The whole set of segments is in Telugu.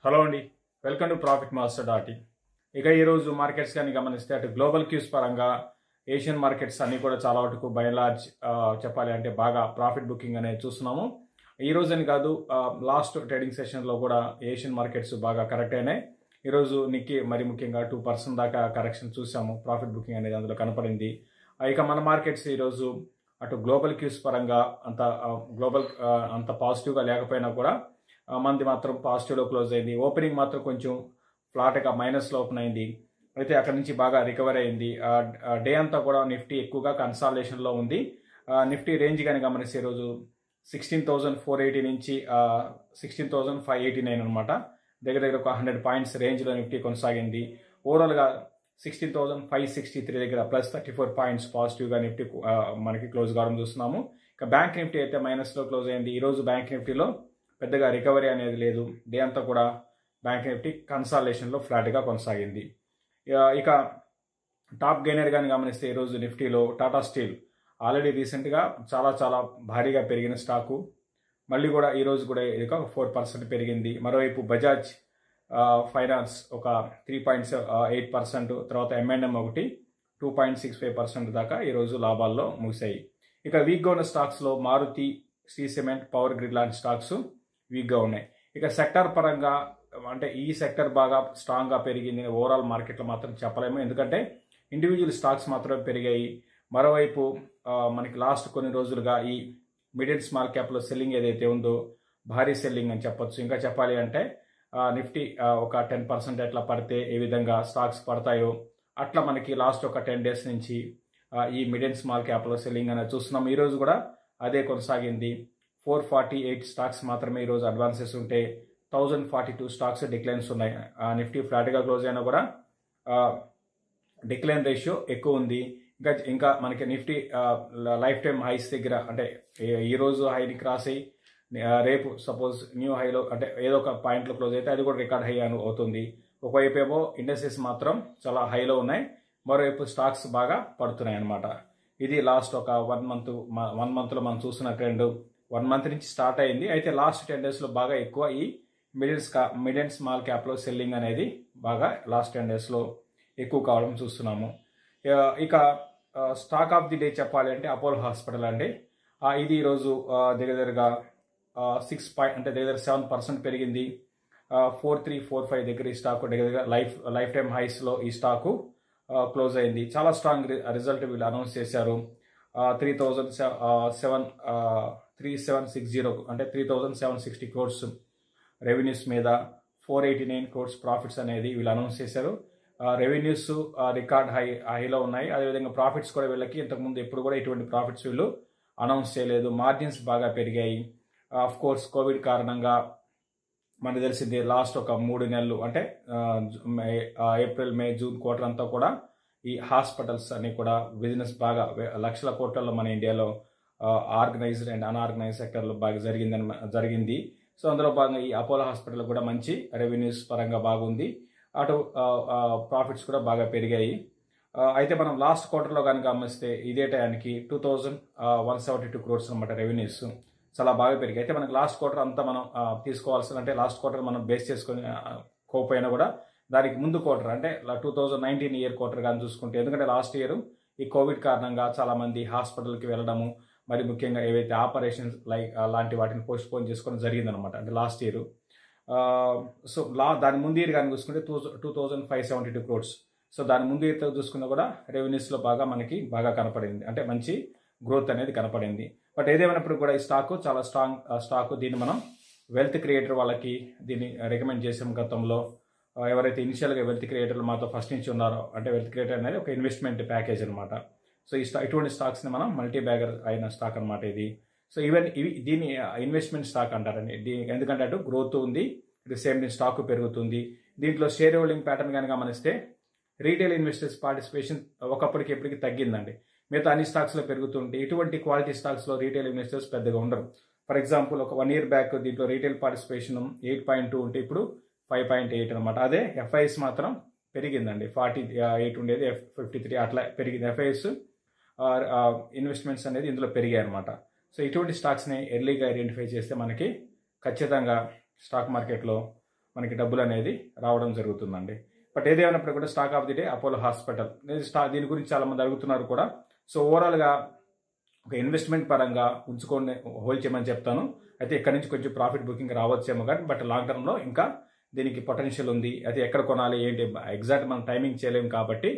హలో అండి, welcome to profit master dot. ఇక ఈరోజు మార్కెట్స్ కానీ గమనిస్తే అటు గ్లోబల్ క్యూస్ పరంగా ఏషియన్ మార్కెట్స్ అన్ని కూడా చాలా వరకు బై అండ్ లార్జ్ చెప్పాలి అంటే బాగా ప్రాఫిట్ బుకింగ్ అనేది చూస్తున్నాము. ఈ రోజు అని కాదు, లాస్ట్ ట్రేడింగ్ సెషన్లో కూడా ఏషియన్ మార్కెట్స్ బాగా కరెక్ట్ అయినాయి. ఈరోజు నిక్కీ మరి ముఖ్యంగా 2% దాకా కరెక్షన్ చూసాము. ప్రాఫిట్ బుకింగ్ అనేది అందులో కనపడింది. ఇక మన మార్కెట్స్ ఈరోజు అటు గ్లోబల్ క్యూస్ పరంగా అంత పాజిటివ్గా లేకపోయినా కూడా మనది మాత్రం పాజిటివ్లో క్లోజ్ అయింది. ఓపెనింగ్ మాత్రం కొంచెం ఫ్లాట్గా మైనస్లో ఓపెన్ అయింది. అయితే అక్కడి నుంచి బాగా రికవర్ అయింది. డే అంతా కూడా నిఫ్టీ ఎక్కువగా కన్సాలిడేషన్లో ఉంది. నిఫ్టీ రేంజ్ కానీ గమనిస్తే ఈరోజు 16,480 నుంచి 16,589 అనమాట. దగ్గర ఒక 100 పాయింట్స్ రేంజ్లో నిఫ్టీ కొనసాగింది. ఓవరాల్గా 16,563 దగ్గర ప్లస్ 34 పాయింట్స్ పాజిటివ్గా నిఫ్టీ మనకి క్లోజ్ కావడం చూస్తున్నాము. ఇక బ్యాంక్ నిఫ్టీ అయితే మైనస్లో క్లోజ్ అయింది. ఈరోజు బ్యాంక్ నిఫ్టీలో పెద్దగా రికవరీ అనేది లేదు. డే అంతా కూడా బ్యాంక్ నిఫ్టీ కన్సాలిడేషన్లో ఫ్లాట్గా కొనసాగింది. ఇక టాప్ గెయినర్ కానీ గమనిస్తే ఈరోజు నిఫ్టీలో టాటా స్టీల్ ఆల్రెడీ రీసెంట్గా చాలా భారీగా పెరిగిన స్టాకు మళ్ళీ కూడా ఈరోజు కూడా ఇది ఒక 4% పెరిగింది. మరోవైపు బజాజ్ ఫైనాన్స్ ఒక 3.8%, తర్వాత M&M ఒకటి 2.65% దాకా ఈరోజు లాభాల్లో ముగిశాయి. ఇక వీక్గా ఉన్న స్టాక్స్లో Maruti, Shree cement, power grid లాంటి స్టాక్స్ వీక్గా ఉన్నాయి. ఇక సెక్టార్ పరంగా అంటే ఈ సెక్టర్ బాగా స్ట్రాంగ్గా పెరిగింది ఓవరాల్ మార్కెట్లో మాత్రం చెప్పలేము, ఎందుకంటే ఇండివిజువల్ స్టాక్స్ మాత్రమే పెరిగాయి. మరోవైపు మనకి లాస్ట్ కొన్ని రోజులుగా ఈ మిడ్ అండ్ స్మాల్ క్యాప్లో సెల్లింగ్ ఏదైతే ఉందో భారీ సెల్లింగ్ అని చెప్పొచ్చు. ఇంకా చెప్పాలి అంటే నిఫ్టీ ఒక 10% ఎట్లా పడితే ఏ విధంగా స్టాక్స్ పడతాయో అట్లా మనకి లాస్ట్ ఒక 10 డేస్ నుంచి ఈ మిడ్ అండ్ స్మాల్ క్యాప్లో సెల్లింగ్ అనేది చూస్తున్నాం. ఈరోజు కూడా అదే కొనసాగింది. 448 స్టాక్స్ మాత్రమే ఈరోజు అడ్వాన్సెస్ ఉంటే 1042 స్టాక్స్ డిక్లైన్స్ ఉన్నాయి. నిఫ్టీ ఫ్లాట్గా క్లోజ్ అయినా కూడా డిక్లైన్ రేషియో ఎక్కువ ఉంది. ఇంకా మనకి నిఫ్టీ లైఫ్ టైం హైస్ దగ్గర అంటే ఈరోజు హైని క్రాస్ అయ్యి రేపు సపోజ్ న్యూ హైలో అంటే ఏదో ఒక పాయింట్లో క్లోజ్ అయితే అది కూడా రికార్డ్ హై అవుతుంది. ఒకవైపు ఏమో ఇండస్ట్రీస్ మాత్రం చాలా హైలో ఉన్నాయి, మరోవైపు స్టాక్స్ బాగా పడుతున్నాయి అన్నమాట. ఇది లాస్ట్ ఒక 1 మంత్లో మనం చూసిన ట్రెండ్ 1 మంత్ నుంచి స్టార్ట్ అయింది. అయితే లాస్ట్ 10 డేస్లో బాగా ఎక్కువ ఈ మిడ్ అండ్ స్మాల్ క్యాప్లో సెల్లింగ్ అనేది బాగా లాస్ట్ 10 డేస్లో ఎక్కువ కావడం చూస్తున్నాము. ఇక స్టాక్ ఆఫ్ ది డే చెప్పాలి అంటే అపోలో హాస్పిటల్ అండి. ఇది ఈరోజు దగ్గరగా 7% పెరిగింది. 4345 దగ్గర ఈ స్టాకు దగ్గర లైఫ్ టైం హైస్లో ఈ స్టాకు క్లోజ్ అయింది. చాలా స్ట్రాంగ్ రిజల్ట్ వీళ్ళు అనౌన్స్ చేశారు. 3760 అంటే 3760 క్రోర్స్ రెవెన్యూస్ మీద 489 క్రోర్స్ ప్రాఫిట్స్ అనేది వీళ్ళు అనౌన్స్ చేశారు. రెవెన్యూస్ రికార్డ్ హైలో ఉన్నాయి. అదేవిధంగా ప్రాఫిట్స్ కూడా వీళ్ళకి ఇంతకుముందు ఎప్పుడు కూడా ఇటువంటి ప్రాఫిట్స్ వీళ్ళు అనౌన్స్ చేయలేదు. మార్జిన్స్ బాగా పెరిగాయి. ఆఫ్ కోర్స్ కోవిడ్ కారణంగా మనకు తెలిసింది లాస్ట్ ఒక 3 నెలలు అంటే ఏప్రిల్, మే, జూన్ క్వార్టర్ అంతా కూడా ఈ హాస్పిటల్స్ అని కూడా బిజినెస్ బాగా లక్షల కోట్లలో మన ఇండియాలో ఆర్గనైజ్డ్ అండ్ అన్ఆర్గనైజ్డ్ సెక్టర్లో బాగా జరిగింది. సో అందులో భాగంగా ఈ అపోలో హాస్పిటల్ కూడా మంచి రెవెన్యూస్ పరంగా బాగుంది. అటు ప్రాఫిట్స్ కూడా బాగా పెరిగాయి. అయితే మనం లాస్ట్ క్వార్టర్లో కనుక గమనిస్తే ఇదే టైంకి 2172 క్రోర్స్ అనమాట రెవెన్యూస్ చాలా బాగా పెరిగాయి. అయితే మనకి లాస్ట్ క్వార్టర్ అంతా మనం తీసుకోవాల్సిన అంటే లాస్ట్ క్వార్టర్ మనం బేస్ చేసుకొని కోపోయినా కూడా దానికి ముందు క్వార్టర్ అంటే 2019 ఇయర్ క్వార్టర్ కానీ చూసుకుంటే, ఎందుకంటే లాస్ట్ ఇయర్ ఈ కోవిడ్ కారణంగా చాలామంది హాస్పిటల్కి వెళ్ళడము, మరి ముఖ్యంగా ఏవైతే ఆపరేషన్స్ లాంటి వాటిని పోస్ట్పోన్ చేసుకోవడం జరిగిందనమాట అంటే లాస్ట్ ఇయర్. సో దాని ముందు ఇయర్ కానీ చూసుకుంటే 2572 క్రోర్స్. సో దాని ముందు ఇయర్తో చూసుకున్నా కూడా రెవెన్యూస్లో మనకి బాగా కనపడింది, అంటే మంచి గ్రోత్ అనేది కనపడింది. బట్ ఏదేమైనప్పుడు కూడా ఈ స్టాకు చాలా స్ట్రాంగ్ స్టాకు. దీన్ని మనం వెల్త్ క్రియేటర్ వాళ్ళకి దీన్ని రికమెండ్ చేసాం గతంలో. ఎవరైతే ఇనిషియల్గా వెల్త్ క్రియేటర్లు మాతో ఫస్ట్ నుంచి ఉన్నారో, అంటే వెల్త్ క్రియేటర్ అనేది ఒక ఇన్వెస్ట్మెంట్ ప్యాకేజ్ అనమాట. సో ఇటువంటి స్టాక్స్ని మనం మల్టీ బ్యాగర్ అయిన స్టాక్ అనమాట ఇది. సో దీన్ని ఇన్వెస్ట్మెంట్ స్టాక్ అంటారండి. ఎందుకంటే అటు గ్రోత్ ఉంది, ఇది సేమ్ స్టాక్ పెరుగుతుంది. దీంట్లో షేర్ హోల్డింగ్ ప్యాటర్న్ కనుక గమనిస్తే రీటైల్ ఇన్వెస్టర్స్ పార్టిసిపేషన్ ఒకప్పటికి ఎప్పటికి తగ్గిందండి. మిగతా అన్ని స్టాక్స్లో పెరుగుతుంటే ఇటువంటి క్వాలిటీ స్టాక్స్లో రీటైల్ ఇన్వెస్టర్స్ పెద్దగా ఉండరు. ఫర్ ఎగ్జాంపుల్ ఒక 1 year బ్యాక్ దీంట్లో రీటైల్ పార్టిసిపేషన్ 8.2 ఉంటే ఇప్పుడు 5.8 అనమాట. అదే ఎఫ్ఐఎస్ మాత్రం పెరిగిందండి. 48 ఉండేది 53 అట్లా పెరిగింది. ఎఫ్ఐఎస్ ఇన్వెస్ట్మెంట్స్ అనేది ఇందులో పెరిగాయి అనమాట. సో ఇటువంటి స్టాక్స్ని ఎర్లీగా ఐడెంటిఫై చేస్తే మనకి ఖచ్చితంగా స్టాక్ మార్కెట్లో మనకి డబ్బులు అనేది రావడం జరుగుతుందండి. బట్ ఏదేమైనప్పుడు కూడా stock of the day Apollo hospital. దీని గురించి చాలా మంది అడుగుతున్నారు కూడా. సో ఓవరాల్గా ఒక ఇన్వెస్ట్మెంట్ పరంగా ఉంచుకొని హోల్డ్ చేయమని చెప్తాను. అయితే ఇక్కడ నుంచి కొంచెం ప్రాఫిట్ బుకింగ్ రావచ్చేమో కానీ బట్ లాంగ్ టర్మ్లో ఇంకా దీనికి పొటెన్షియల్ ఉంది. అయితే ఎక్కడ కొనాలి ఏంటి ఎగ్జాక్ట్ మనం టైమింగ్ చేయలేము కాబట్టి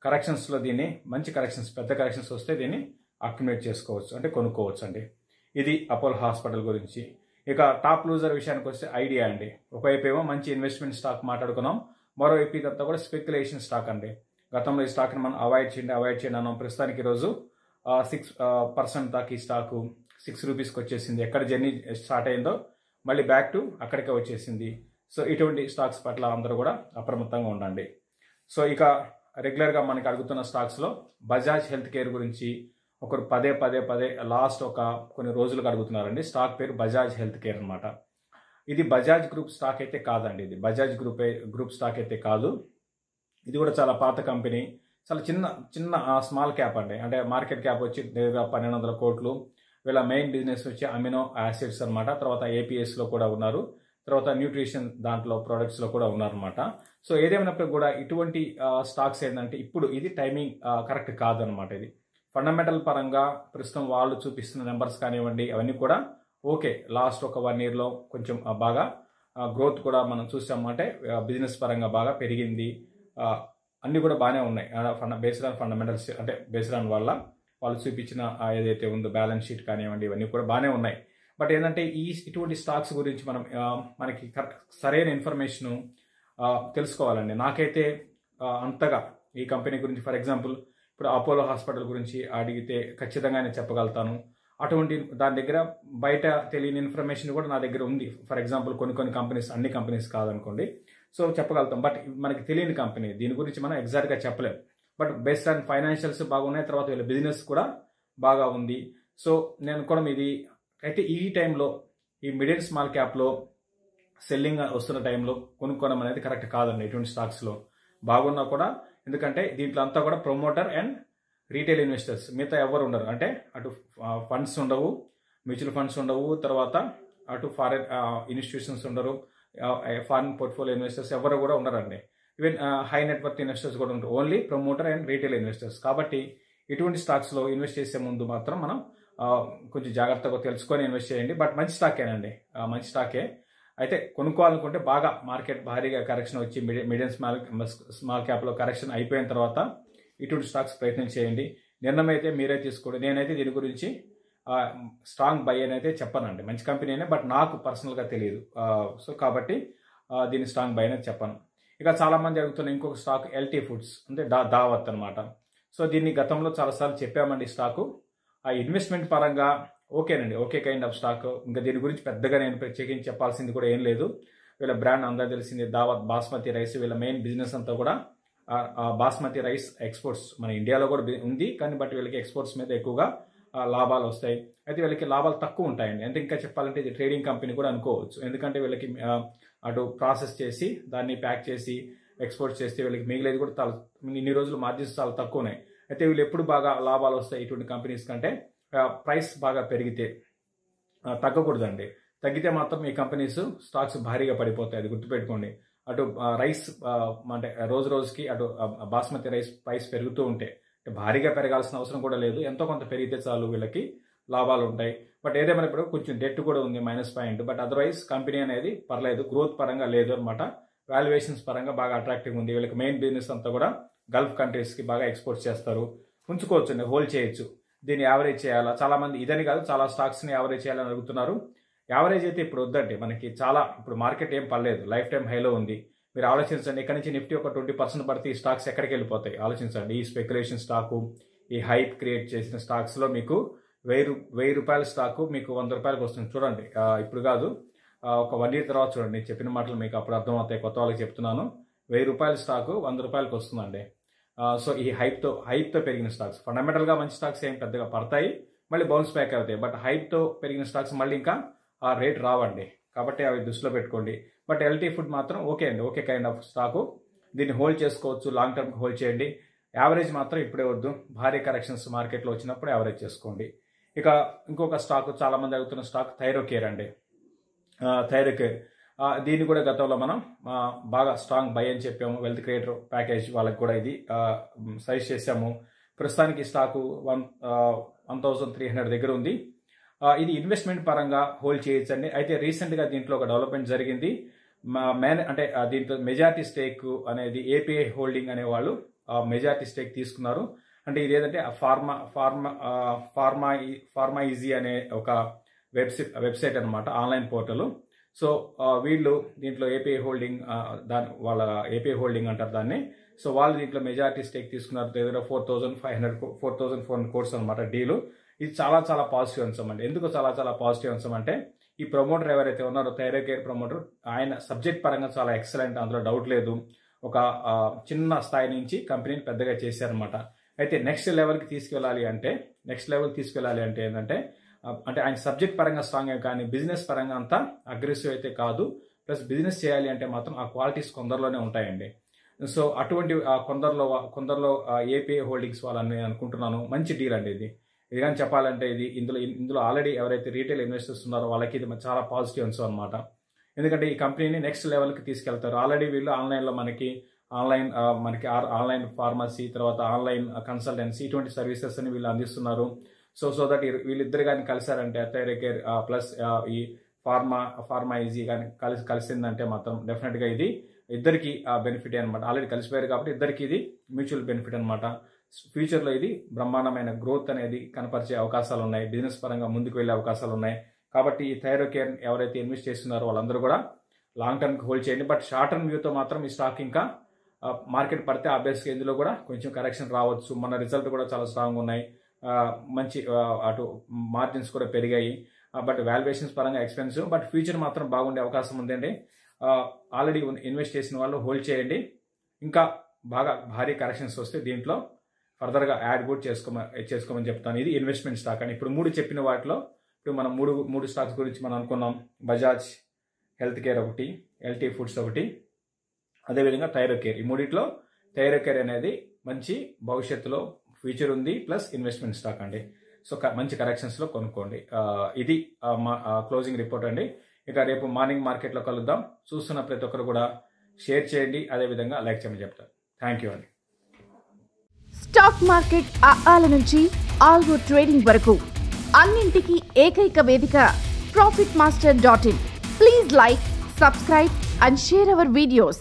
కరెక్షన్స్లో దీన్ని మంచి కరెక్షన్స్, పెద్ద కరెక్షన్స్ వస్తే దీన్ని అక్యుములేట్ చేసుకోవచ్చు, అంటే కొనుక్కోవచ్చు అండి. ఇది అపోలో హాస్పిటల్ గురించి. ఇక టాప్ లూజర్ విషయానికి వస్తే ఐడియా అండి. ఒకవైపు ఏమో మంచి ఇన్వెస్ట్మెంట్ స్టాక్ మాట్లాడుకున్నాం, మరోవైపు ఇదంతా కూడా స్పెక్యులేషన్ స్టాక్ అండి. గతంలో ఈ స్టాక్ని మనం అవాయిడ్ చేయండి అన్నాం. ప్రస్తుతానికి ఈరోజు 6% దాకా ఈ స్టాకు 6 రూపీస్కి వచ్చేసింది. ఎక్కడ జర్నీ స్టార్ట్ అయిందో మళ్ళీ బ్యాక్ టు అక్కడికే వచ్చేసింది. సో ఇటువంటి స్టాక్స్ పట్ల అందరూ కూడా అప్రమత్తంగా ఉండండి. సో ఇక రెగ్యులర్గా మనకి అడుగుతున్న స్టాక్స్లో బజాజ్ హెల్త్ కేర్ గురించి ఒకరు పదే లాస్ట్ కొన్ని రోజులుగా అడుగుతున్నారండి. స్టాక్ పేరు బజాజ్ హెల్త్ కేర్ అనమాట. ఇది బజాజ్ గ్రూప్ స్టాక్ అయితే కాదండి. ఇది బజాజ్ గ్రూప్ స్టాక్ అయితే కాదు. ఇది కూడా చాలా పాత కంపెనీ, చాలా చిన్న స్మాల్ క్యాప్ అండి. అంటే మార్కెట్ క్యాప్ వచ్చి దగ్గర 1200 కోట్లు. వీళ్ళ మెయిన్ బిజినెస్ వచ్చి అమినో యాసిడ్స్ అనమాట. తర్వాత ఏపీఎస్లో కూడా ఉన్నారు, తర్వాత న్యూట్రిషన్ దాంట్లో ప్రొడక్ట్స్లో కూడా ఉన్నారనమాట. సో ఏదేమైనప్పుడు కూడా ఇటువంటి స్టాక్స్ ఏంటంటే ఇప్పుడు ఇది టైమింగ్ కరెక్ట్ కాదనమాట. ఇది ఫండమెంటల్ పరంగా ప్రస్తుతం వాళ్ళు చూపిస్తున్న నెంబర్స్ కానివ్వండి అవన్నీ కూడా ఓకే. లాస్ట్ ఒక 1 ఇయర్లో కొంచెం బాగా గ్రోత్ కూడా మనం చూసాము. అంటే బిజినెస్ పరంగా బాగా పెరిగింది, అన్నీ కూడా బాగానే ఉన్నాయి. బేస్డ్ ఆన్ ఫండమెంటల్స్, అంటే బేస్డ్ ఆన్ వాళ్ళు చూపించిన ఏదైతే ఉందో బ్యాలెన్స్ షీట్ కానివ్వండి ఇవన్నీ కూడా బాగానే ఉన్నాయి. బట్ ఏంటంటే ఇటువంటి స్టాక్స్ గురించి మనకి సరైన ఇన్ఫర్మేషన్ తెలుసుకోవాలండి. నాకైతే అంతగా ఈ కంపెనీ గురించి, ఫర్ ఎగ్జాంపుల్ ఇప్పుడు అపోలో హాస్పిటల్ గురించి అడిగితే ఖచ్చితంగా నేను చెప్పగలుగుతాను. అటువంటి దాని దగ్గర బయట తెలియని ఇన్ఫర్మేషన్ కూడా నా దగ్గర ఉంది. ఫర్ ఎగ్జాంపుల్ కొన్ని కంపెనీస్, అన్ని కంపెనీస్ కాదనుకోండి, సో చెప్పగలుగుతాం. బట్ మనకి తెలియని కంపెనీ, దీని గురించి మనం ఎగ్జాక్ట్గా చెప్పలేం. బట్ బేస్డ్ ఆన్ ఫైనాన్షియల్స్ బాగున్నాయి, తర్వాత వీళ్ళ బిజినెస్ కూడా బాగా ఉంది. సో నేను కూడా ఇది అయితే ఈ టైంలో ఈ మిడ్ అండ్ స్మాల్ క్యాప్లో సెల్లింగ్ వస్తున్న టైంలో కొనుక్కోవడం అనేది కరెక్ట్ కాదండి. ఇటువంటి స్టాక్స్లో బాగున్నా కూడా, ఎందుకంటే దీంట్లో అంతా కూడా ప్రమోటర్ అండ్ రీటైల్ ఇన్వెస్టర్స్, మిగతా ఎవరు ఉండరు. అంటే అటు ఫండ్స్ ఉండవు, మ్యూచువల్ ఫండ్స్ ఉండవు, తర్వాత అటు ఫారెన్ ఇన్స్టిట్యూషన్స్ ఉండరు, ఫారెన్ పోర్ట్ఫోలియో ఇన్వెస్టర్స్ ఎవరు కూడా ఉండరండి. ఈవెన్ హై నెట్వర్త్ ఇన్వెస్టర్స్ కూడా ఉంటారు. Only promoter and retail investors. కాబట్టి ఇటువంటి స్టాక్స్లో ఇన్వెస్ట్ చేసే ముందు మాత్రం మనం కొంచెం జాగ్రత్తగా తెలుసుకొని ఇన్వెస్ట్ చేయండి. బట్ మంచి స్టాకేనండి, మంచి స్టాకే. అయితే కొనుక్కోవాలనుకుంటే బాగా మార్కెట్ భారీగా కరెక్షన్ వచ్చి మీడియం స్మాల్ క్యాప్లో కరెక్షన్ అయిపోయిన తర్వాత ఇటువంటి స్టాక్స్ ప్రయత్నం చేయండి. నిర్ణయం అయితే మీరే తీసుకోండి. నేనైతే దీని గురించి స్ట్రాంగ్ బై అని అయితే చెప్పానండి. మంచి కంపెనీనే, బట్ నాకు పర్సనల్గా తెలియదు. సో కాబట్టి దీన్ని స్ట్రాంగ్ బై అనేది చెప్పాను. ఇక చాలామంది అడుగుతున్న ఇంకొక స్టాక్ ఎల్టీ ఫుడ్స్, అంటే దావత్ అనమాట. సో దీన్ని గతంలో చాలాసార్లు చెప్పామండి. స్టాకు ఆ ఇన్వెస్ట్మెంట్ పరంగా ఓకేనండి, ఓకే కైండ్ ఆఫ్ స్టాక్. ఇంకా దీని గురించి పెద్దగా నేను ప్రత్యేకించి చెప్పాల్సింది కూడా ఏం లేదు. వీళ్ళ బ్రాండ్ అందరూ తెలిసింది దావత్ బాస్మతి రైస్. వీళ్ళ మెయిన్ బిజినెస్ అంతా కూడా బాస్మతి రైస్ ఎక్స్పోర్ట్స్. మన ఇండియాలో కూడా ఉంది, కానీ బట్ వీళ్ళకి ఎక్స్పోర్ట్స్ మీద ఎక్కువగా లాభాలు వస్తాయి. అయితే వీళ్ళకి లాభాలు తక్కువ ఉంటాయండి. అంటే ఇంకా చెప్పాలంటే ఇది ట్రేడింగ్ కంపెనీ కూడా అనుకోవచ్చు. ఎందుకంటే వీళ్ళకి అటు ప్రాసెస్ చేసి దాన్ని ప్యాక్ చేసి ఎక్స్పోర్ట్ చేస్తే వీళ్ళకి మిగిలేదు కూడా చాలా, ఇన్ని రోజులు మార్జిన్స్ చాలా తక్కువ ఉన్నాయి. అయితే వీళ్ళు ఎప్పుడు బాగా లాభాలు వస్తాయి ఇటువంటి కంపెనీస్ కంటే ప్రైస్ బాగా పెరిగితే, తగ్గకూడదండి. తగ్గితే మాత్రం ఈ కంపెనీస్ స్టాక్స్ భారీగా పడిపోతాయి. అది గుర్తుపెట్టుకోండి. అటు రైస్ అంటే రోజుకి అటు బాస్మతి రైస్ ప్రైస్ పెరుగుతూ ఉంటే, భారీగా పెరగాల్సిన అవసరం కూడా లేదు, ఎంతో కొంత పెరిగితే చాలు వీళ్ళకి లాభాలు ఉంటాయి. బట్ ఏదేమైనా ఇప్పుడు కొంచెం డెట్ కూడా ఉంది -పాయింట్. బట్ అదర్వైజ్ కంపెనీ అనేది పర్లేదు, గ్రోత్ పరంగా లేదు అనమాట. వాల్యుయేషన్స్ పరంగా బాగా అట్రాక్టివ్ ఉంది. వీళ్ళకి మెయిన్ బిజినెస్ అంతా కూడా గల్ఫ్ కంట్రీస్కి బాగా ఎక్స్పోర్ట్ చేస్తారు. ఉంచుకోవచ్చు అండి, హోల్డ్ చేయొచ్చు. దీన్ని యావరేజ్ చేయాలా, చాలా మంది ఇదని కాదు చాలా స్టాక్స్ని యావరేజ్ చేయాలని అడుగుతున్నారు. యావరేజ్ అయితే ఇప్పుడు వద్దండి, మనకి చాలా ఇప్పుడు మార్కెట్ ఏం పర్లేదు, లైఫ్ టైం హైలో ఉంది. మీరు ఆలోచించండి, ఇక్కడ నుంచి నిఫ్టీ ఒక 20% పడితే ఈ స్టాక్స్ ఎక్కడికి వెళ్ళిపోతాయి ఆలోచించండి. ఈ స్పెక్యులేషన్ స్టాకు, ఈ హైప్ క్రియేట్ చేసిన స్టాక్స్లో మీకు 1000 రూపాయల స్టాకు మీకు 100 రూపాయలకు వస్తుంది. చూడండి, ఇప్పుడు కాదు, ఒక 1 ఇయర్ తర్వాత చూడండి. చెప్పిన మాటలు మీకు అప్పుడు అర్థమవుతాయి. కొత్త వాళ్ళకి చెప్తున్నాను, 1000 రూపాయల స్టాకు 100 రూపాయలకు వస్తుందండి. సో ఈ హైప్తో పెరిగిన స్టాక్స్, ఫండమెంటల్గా మంచి స్టాక్స్ ఏం పెద్దగా పడతాయి, మళ్ళీ బౌన్స్ బ్యాక్ అవుతాయి. బట్ హైప్తో పెరిగిన స్టాక్స్ మళ్ళీ ఇంకా ఆ రేట్ రావండి. కాబట్టి అవి దృష్టిలో పెట్టుకోండి. బట్ ఎల్టీ ఫుడ్ మాత్రం ఓకే అండి, ఓకే కైండ్ ఆఫ్ స్టాకు. దీన్ని హోల్డ్ చేసుకోవచ్చు, లాంగ్ టర్మ్ హోల్డ్ చేయండి. యావరేజ్ మాత్రం ఇప్పుడే వద్దు, భారీ కరెక్షన్స్ మార్కెట్లో వచ్చినప్పుడు యావరేజ్ చేసుకోండి. ఇక ఇంకొక స్టాక్ చాలా మంది అడుగుతున్న స్టాక్ థైరోకేర్ అండి. థైరోకేర్ దీన్ని కూడా గతంలో మనం బాగా స్ట్రాంగ్ బై అని చెప్పాము. వెల్త్ క్రియేటర్ ప్యాకేజ్ వాళ్ళకి కూడా ఇది సజెస్ట్ చేసాము. ప్రస్తుతానికి స్టాకు 1300 దగ్గర ఉంది. ఇది ఇన్వెస్ట్మెంట్ పరంగా హోల్డ్ చేయొచ్చండి. అయితే రీసెంట్గా దీంట్లో ఒక డెవలప్మెంట్ జరిగింది. అంటే దీంట్లో మెజారిటీ స్టేక్ అనేది ఏపీఐ హోల్డింగ్ అనే వాళ్ళు మెజారిటీ స్టేక్ తీసుకున్నారు. అంటే ఇది ఏదంటే ఫార్మా ఈజీ అనే ఒక వెబ్సైట్ అనమాట, ఆన్లైన్ పోర్టల్. సో వీళ్ళు దీంట్లో ఏపీఐ హోల్డింగ్ వాళ్ళ ఏపీఐ హోల్డింగ్ అంటారు దాన్ని. సో వాళ్ళు దీంట్లో మెజారిటీ స్టేక్ తీసుకున్నారు. దగ్గర 4,400 crores అనమాట డీలు. ఇది చాలా చాలా పాజిటివ్ అంశం అండి. ఎందుకు చాలా చాలా పాజిటివ్ అంశం అంటే ఈ ప్రమోటర్ ఎవరైతే ఉన్నారో థైరోకేర్ ప్రమోటర్, ఆయన సబ్జెక్ట్ పరంగా చాలా ఎక్సలెంట్, అందులో డౌట్ లేదు. ఒక చిన్న స్థాయి నుంచి కంపెనీని పెద్దగా చేశారనమాట. అయితే నెక్స్ట్ లెవెల్కి తీసుకెళ్ళాలి అంటే ఏంటంటే అంటే ఆయన సబ్జెక్ట్ పరంగా స్ట్రాంగ్ కానీ బిజినెస్ పరంగా అంతా అగ్రెసివ్ అయితే కాదు. ప్లస్ బిజినెస్ చేయాలి అంటే మాత్రం ఆ క్వాలిటీస్ కొందరిలోనే ఉంటాయండి. సో అటువంటి కొందరిలో ఏపీఐ హోల్డింగ్స్ వాళ్ళని అనుకుంటున్నాను. మంచి డీల్ అండి ఇది కానీ చెప్పాలంటే ఇందులో ఆల్రెడీ ఎవరైతే రీటైల్ ఇన్వెస్టర్స్ ఉన్నారో వాళ్ళకి ఇది చాలా పాజిటివ్ అంశం అనమాట. ఎందుకంటే ఈ కంపెనీని నెక్స్ట్ లెవెల్కి తీసుకెళ్తారు. ఆల్రెడీ వీళ్ళు ఆన్లైన్లో మనకి ఆన్లైన్ ఫార్మసీ, తర్వాత ఆన్లైన్ కన్సల్టెన్సీ, ఇటువంటి సర్వీసెస్ అని వీళ్ళు అందిస్తున్నారు. సో దట్ వీళ్ళిద్దరు కానీ కలిసారంటే థైరోకేర్ ప్లస్ ఈ ఫార్మా ఈజీ కానీ కలిసిందంటే మాత్రం డెఫినెట్గా ఇది ఇద్దరికి బెనిఫిట్ అనమాట. ఆల్రెడీ కలిసిపోయారు కాబట్టి ఇద్దరికి ఇది మ్యూచువల్ బెనిఫిట్ అనమాట. ఫ్యూచర్లో ఇది బ్రహ్మాండమైన గ్రోత్ అనేది కనపరిచే అవకాశాలు ఉన్నాయి. బిజినెస్ పరంగా ముందుకు వెళ్ళే అవకాశాలు ఉన్నాయి. కాబట్టి ఈ థైరోకేర్ ఎవరైతే ఇన్వెస్ట్ చేస్తున్నారో వాళ్ళందరూ కూడా లాంగ్ టర్మ్కి హోల్డ్ చేయండి. బట్ షార్ట్ టర్మ్ వ్యూతో మాత్రం ఈ స్టాక్ ఇంకా మార్కెట్ పడితే ఆబ్వియస్గా ఇందులో కూడా కొంచెం కరెక్షన్ రావచ్చు. మన రిజల్ట్ కూడా చాలా స్ట్రాంగ్ ఉన్నాయి. మంచి అటు మార్జిన్స్ కూడా పెరిగాయి. బట్ వాల్యుయేషన్స్ పరంగా ఎక్స్పెన్సివ్, బట్ ఫ్యూచర్ మాత్రం బాగుండే అవకాశం ఉందండి. ఆల్రెడీ ఇన్వెస్ట్ చేసిన వాళ్ళు హోల్డ్ చేయండి. ఇంకా బాగా భారీ కరెక్షన్స్ వస్తే దీంట్లో ఫర్దర్గా యాడ్ కూడా చేసుకోమని చెప్తాను. ఇది ఇన్వెస్ట్మెంట్ స్టాక్ అని. ఇప్పుడు 3 చెప్పిన వాటిలో ఇప్పుడు మనం మూడు స్టాక్స్ గురించి మనం అనుకున్నాం. బజాజ్ హెల్త్ కేర్ ఒకటి, ఎల్టీ ఫుడ్స్ ఒకటి, అదేవిధంగా థైరోకేర్. ఈ మూడిట్లో థైరోకేర్ అనేది మంచి భవిష్యత్తులో ఫ్యూచర్ ఉంది, ప్లస్ ఇన్వెస్ట్మెంట్ స్టాక్ అండి. సో మంచి కరెక్షన్స్లో కొనుక్కోండి. ఇది మా క్లోజింగ్ రిపోర్ట్ అండి. ఇక రేపు మార్నింగ్ మార్కెట్లో కలుద్దాం. చూస్తున్న ప్రతి ఒక్కరు కూడా షేర్ చేయండి, అదేవిధంగా లైక్ చేయమని చెప్తారు. థ్యాంక్ యూ అండి. స్టాక్ మార్కెట్ ఆల నుంచి ఆల్గో ట్రేడింగ్ వరకు అన్నింటికీ ఏకైక వేదిక profitmaster.in. Please like, subscribe and share our videos.